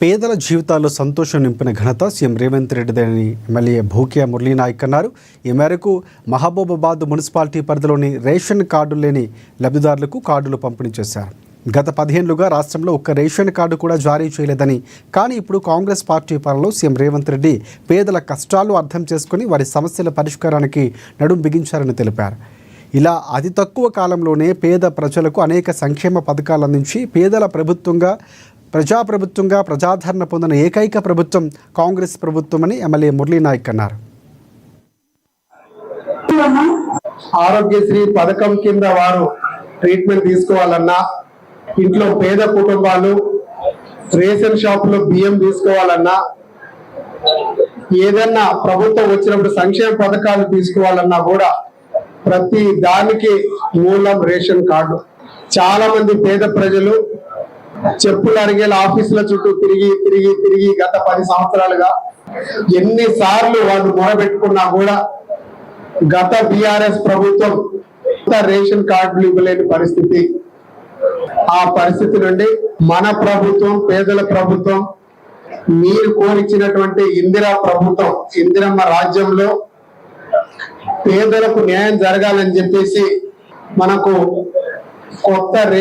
పేదల జీవితాల్లో సంతోషం నింపిన ఘనత సీఎం రేవంత్ రెడ్డిదని ఎమ్మెల్యే భూక్యా మురళీనాయక్ అన్నారు. ఈ మేరకు మహబూబాబాద్ మున్సిపాలిటీ పరిధిలోని రేషన్ కార్డు లేని లబ్ధిదారులకు కార్డులు పంపిణీ చేశారు. గత 15 ఏళ్లుగా రాష్ట్రంలో ఒక్క రేషన్ కార్డు కూడా జారీ చేయలేదని, కానీ ఇప్పుడు కాంగ్రెస్ పార్టీ పాలనలో సీఎం రేవంత్ రెడ్డి పేదల కష్టాలు అర్థం చేసుకుని వారి సమస్యల పరిష్కారానికి నడుం బిగించారని తెలిపారు. ఇలా అతి తక్కువ కాలంలోనే పేద ప్రజలకు అనేక సంక్షేమ పథకాలు అందించి పేదల ప్రజాప్రభుత్వంగా ప్రజాదరణ పొందిన ఏకైక ప్రభుత్వం కాంగ్రెస్ ప్రభుత్వమని ఎమ్మెల్యే మురళీనాయక్ అన్నారు. ఆరోగ్యశ్రీ పథకం కింద వారు ట్రీట్మెంట్ తీసుకోవాలన్నా, ఇంట్లో పేద కుటుంబాలు రేషన్ షాపులో బియ్యం తీసుకోవాలన్నా, ఏదన్నా ప్రభుత్వం వచ్చినప్పుడు సంక్షేమ పథకాలు తీసుకోవాలన్నా కూడా ప్రతి దానికి మూలం రేషన్ కార్డు. చాలా మంది పేద ప్రజలు చెప్పులు అడిగేలా ఆఫీసుల చుట్టూ తిరిగి గత 10 సంవత్సరాలుగా ఎన్నిసార్లు వాళ్ళు మొరబెట్టుకున్నా కూడా గత బీఆర్ఎస్ ప్రభుత్వం రేషన్ కార్డులు ఇవ్వలేని పరిస్థితి. ఆ పరిస్థితి నుండి మన ప్రభుత్వం, పేదల ప్రభుత్వం, మీరు కోరిచ్చినటువంటి ఇందిరా ప్రభుత్వం, ఇందిరమ్మ రాజ్యంలో పేదలకు న్యాయం జరగాలని చెప్పేసి మనకు కొత్త రేషన్